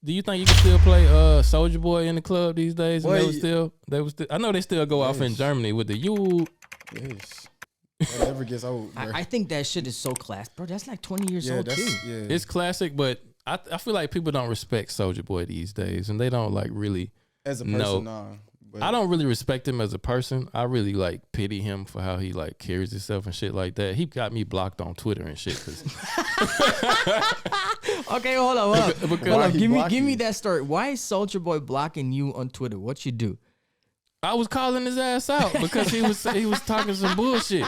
Do you think you can still play Soulja Boy in the club these days? And Well, they was still. I know they still go off in Germany with the you. Yes. That never gets old, bro. I think that shit is so classic, bro. That's like 20 years old too. Yeah. It's classic, but I feel like people don't respect Soulja Boy these days, and they don't like really. As a person, nah. But I don't really respect him as a person. I really like pity him for how he like carries himself and shit like that. He got me blocked on Twitter and shit. Cause Okay, hold on. Give me that story. Why is Soulja Boy blocking you on Twitter? What you do? I was calling his ass out because he was talking some bullshit.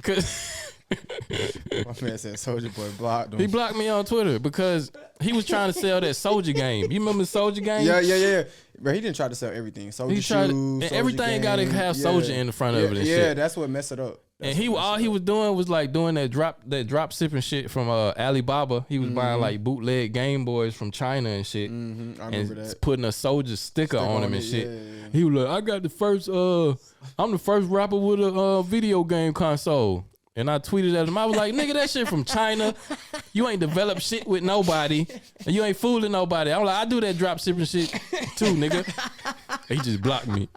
Cause my man said Soulja Boy blocked him. he blocked me on Twitter because he was trying to sell that Soulja game. You remember Soulja game? Yeah. But he didn't try to sell everything. Soulja shoes, and everything got to have Soulja in the front of it and shit. Yeah, that's what messed it up. And he was doing was like doing that drop shipping shit from Alibaba. He was buying like bootleg Game Boys from China and shit. I remember that. Putting a Soulja sticker on him and shit. Yeah. He was like, I got the first I'm the first rapper with a video game console. And I tweeted at him, I was like, nigga, that shit from China. You ain't developed shit with nobody. And you ain't fooling nobody. I was like, I do that drop shipping shit too, nigga. He just blocked me.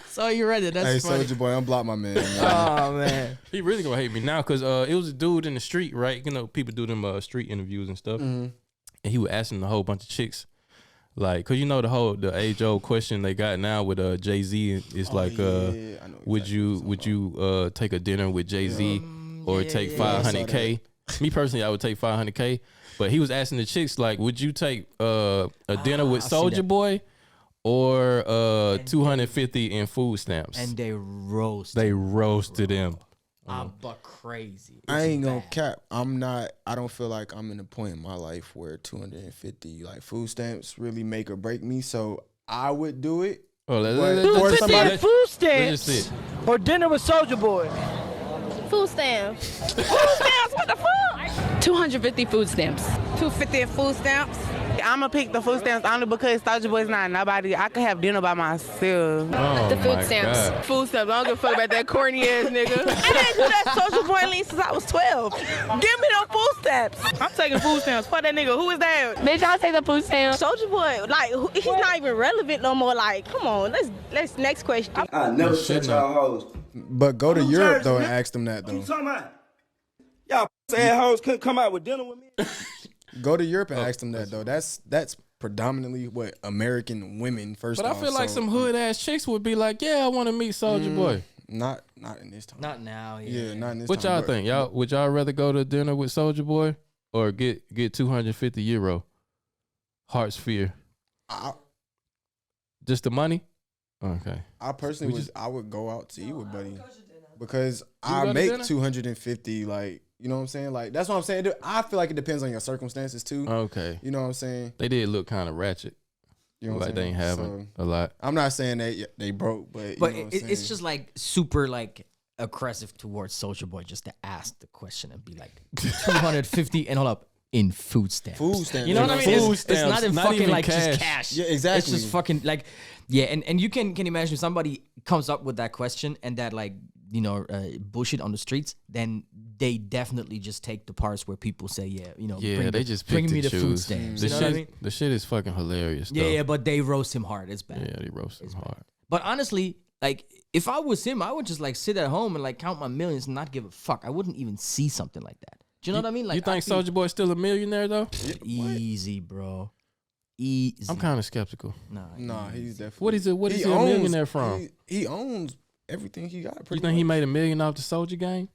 So you read it. That's funny. Soulja Boy, unblock my man. Oh, man. He really gonna hate me now because it was a dude in the street, right? You know, people do them street interviews and stuff. And he was asking a whole bunch of chicks. Like, cause you know the age old question they got now with Jay-Z is would you take a dinner with Jay-Z or take 500K? Me personally, I would take 500K. But he was asking the chicks like, would you take a dinner with Soulja Boy or 250 in food stamps? And they roasted him. But crazy. I ain't gonna cap. I don't feel like I'm in a point in my life where 250 like food stamps really make or break me. So I would do it. Oh, Or somebody food stamps or dinner with Soulja Boy. Food stamps. Food stamps, what the fuck? 250 food stamps. 250 food stamps. I'm gonna pick the food stamps only because Soulja Boy's not nobody. I could have dinner by myself. The food stamps. God. Food stamps. I don't give a fuck about that corny ass nigga. I didn't do that Soulja Boy at least since I was 12. Give me them food stamps. I'm taking food stamps. Fuck that nigga. Who is that? Bitch, I'll take the food stamps. Soulja Boy. Like he's not even relevant no more. Like, come on. Let's next question. I never shut y'all hoes. But go to Europe though and ask them that though. What you talking about? Y'all ass hoes couldn't come out with dinner with me. Go to Europe and ask them that though. That's predominantly what American women first. But I feel like some hood ass chicks would be like, yeah, I want to meet Soulja Boy. Not in this time. Not now. Yeah, not in this What time. y'all think? Would y'all rather go to dinner with Soulja Boy or get 250 euro? Heart sphere. Just the money? Okay. I personally I would go out to eat with Buddy because go I to make dinner? 250. Like, you know what I'm saying? Like, that's what I'm saying. I feel like it depends on your circumstances too. Okay. You know what I'm saying? They did look kind of ratchet. You know what Like I'm they saying? ain't having a lot. I'm not saying they broke, but you know what I'm it's saying? just like super like aggressive towards Soulja Boy just to ask the question and be like 250 and hold up in food stamps. Food stamps. You know what I mean? Food It's not stamps, in not fucking even like cash. just cash. Yeah, exactly. It's just fucking like and you can imagine if somebody comes up with that question and that like bullshit on the streets, then they definitely just take the parts where people say They just bring pick me and the food choose. stamps. The You know what I mean? The shit is fucking hilarious. Though. Yeah, but they roast him hard. It's bad. Yeah, they roast him hard. But honestly, like if I was him, I would just like sit at home and like count my millions and not give a fuck. I wouldn't even see something like that. Do you know what I mean? Like, you think Soulja Boy's still a millionaire though? Easy, bro. Easy. I'm kind of skeptical. Nah, he's definitely. What is he a millionaire from? He owns everything he got. You think he made $1 million off the Soulja game?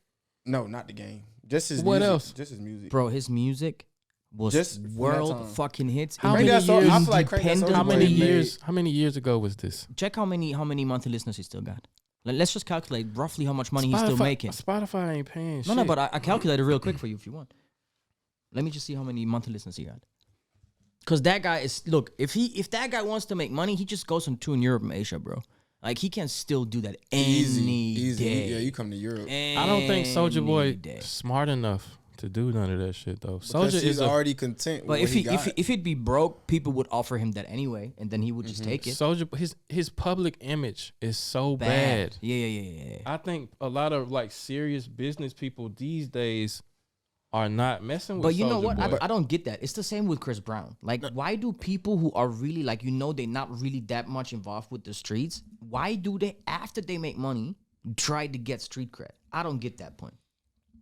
No, not the game. Just his What music. else? Just his music. Bro, his music was Just from that world time. fucking hits. How many years? I feel like Crank That Independent. Soulja How Boy many made- years? How many years ago was this? Check how many monthly listeners he still got. Let's just calculate roughly how much money he's still making. Spotify ain't paying shit. No, but I calculated real quick for you if you want. Let me just see how many monthly listeners he got. Because that guy if that guy wants to make money, he just goes on tour in Europe and Asia, bro. Like he can still do that any day. Yeah, you come to Europe. I don't think Soulja Boy day. smart enough to do none of that shit though. Because Soulja he's is already content. But with what he got. if he'd be broke, people would offer him that anyway, and then he would just take it. Soulja. His public image is so bad. Yeah. I think a lot of like serious business people these days are not messing with But you know Soulja what? Boy. I don't get that. It's the same with Chris Brown. Like, why do people who are really like, they're not really that much involved with the streets, why do they, after they make money, try to get street cred? I don't get that point.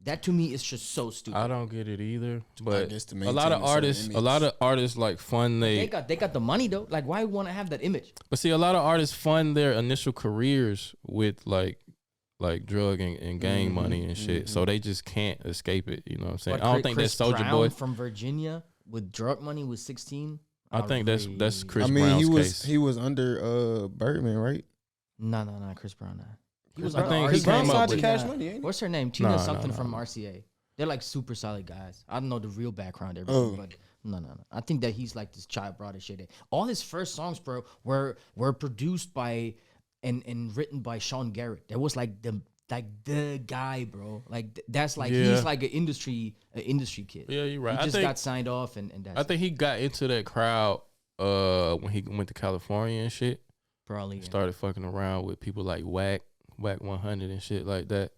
That to me is just so stupid. I don't get it either. But guess to a lot of maintain a certain artists like fund They got the money though. Like, why want to have that image? But see, a lot of artists fund their initial careers with like drug and gang money and shit. So they just can't escape it. You know what I'm saying? But I don't think Chris that's Soulja Brown Boy. from Virginia with drug money with 16. I think that's Chris I mean, Brown's case. he was under Birdman, right? No, Chris Brown. He was I under think RCA. he Chris Brown came up signed to with- Cash Money, ain't he? What's her name? Tina No, something no. from RCA. They're like super solid guys. I don't know the real background, everything, Oh. but no. I think that he's like this child brought his shit. All his first songs, bro, were produced by and written by Sean Garrett. That was like the guy, bro. Like that's like Yeah. he's like an industry kid. Yeah, you're right. He I just think- got signed off and that's I think he got into that crowd when he went to California and shit. probably yeah. Started fucking around with people like Whack 100 and shit like that.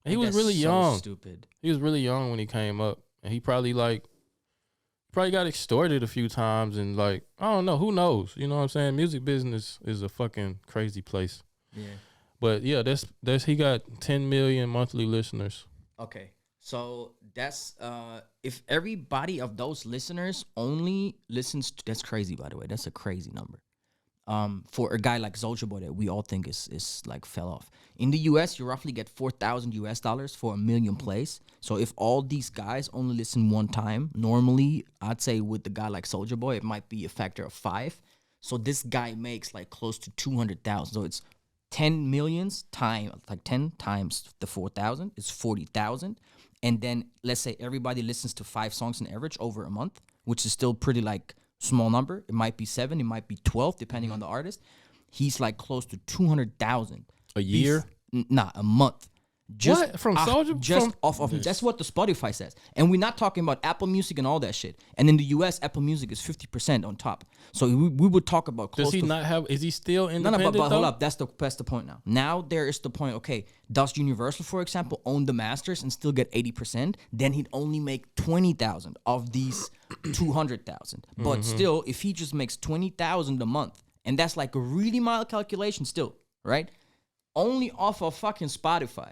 And he was That's really so young. Stupid. He was really young when he came up, and he probably got extorted a few times, and like I don't know, who knows? You know what I'm saying? Music business is a fucking crazy place. Yeah. But yeah, that's he got 10 million monthly listeners. Okay. So that's if everybody of those listeners only listens to, that's crazy, by the way. That's a crazy number. For a guy like Soulja Boy that we all think is like fell off. In the US, you roughly get $4,000 for a million plays. So if all these guys only listen one time, normally I'd say with the guy like Soulja Boy, it might be a factor of 5. So this guy makes like close to 200,000. So it's 10 millions times like 10 times the 4,000 is 40,000. And then let's say everybody listens to 5 songs on average over a month, which is still pretty like small number. It might be 7, it might be 12, depending on the artist. He's like close to 200,000 A year? Nah, a month. What? From Soulja? Just From- off of that's what the Spotify says, and we're not talking about Apple Music and all that shit. And in the US, Apple Music is 50% on top. So we would talk about close Does he to not have? Is he still no, independent? but hold though? up. That's the point now. Now there is the point. Okay, does Universal, for example, own the masters and still get 80%? Then he'd only make 20,000 of these 200,000. But still, if he just makes 20,000 a month, and that's like a really mild calculation, still, right? Only off of fucking Spotify.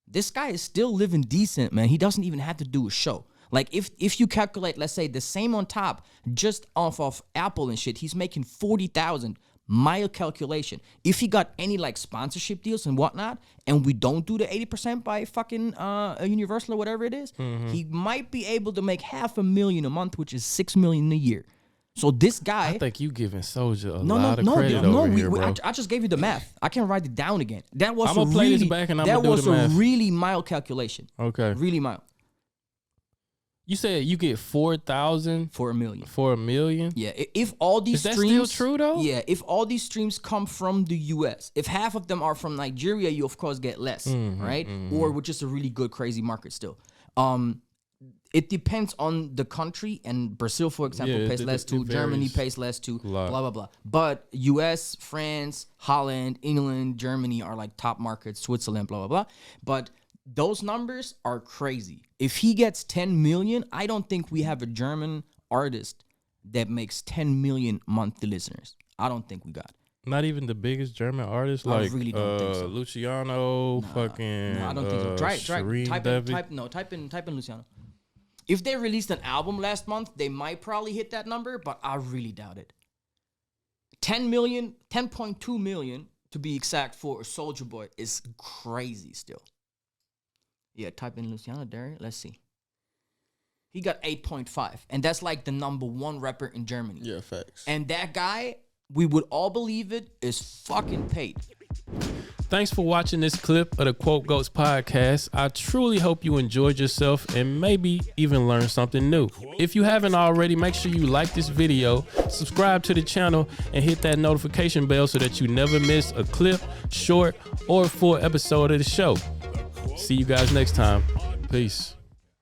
This guy is still living decent, man. He doesn't even have to do a show. Like if you calculate, let's say the same on top, just off of Apple and shit, he's making 40,000. Mild calculation. If he got any like sponsorship deals and whatnot, and we don't do the 80% by fucking Universal or whatever it is, he might be able to make $500,000 a month, which is $6 million a year. So this guy, I think you giving Soulja a lot of credit dude, over here, bro. I just gave you the math. I can write it down again. That was I'ma play this back and I'ma do the math. really mild calculation. Okay. Really mild You said you get 4,000 for a million. for a million. Yeah, if all these Is that streams still true, though? Yeah, if all these streams come from the US, if half of them are from Nigeria, you of course get less, right? Or with just a really good crazy market still. It depends on the country, and Brazil, for example, Yeah, pays it- less it too. Germany varies pays less too. a lot. Blah blah blah. But US, France, Holland, England, Germany are like top markets. Switzerland, blah blah blah. But those numbers are crazy. If he gets 10 million, I don't think we have a German artist that makes 10 million monthly listeners. I don't think we got. Not even the biggest German artist, I like really don't think so. Luciano, fucking. No, I don't think so. Try it. Shireen Type David. in Luciano. If they released an album last month, they might probably hit that number, but I really doubt it. 10 million, 10.2 million to be exact for a Soulja Boy is crazy still. Yeah, type in Luciano there. Let's see. He got 8.5, and that's like the #1 rapper in Germany. Yeah, facts. And that guy, we would all believe it, is fucking paid. Thanks for watching this clip of the Quote Goats podcast. I truly hope you enjoyed yourself and maybe even learned something new. If you haven't already, make sure you like this video, subscribe to the channel, and hit that notification bell so that you never miss a clip, short, or full episode of the show. See you guys next time. Peace.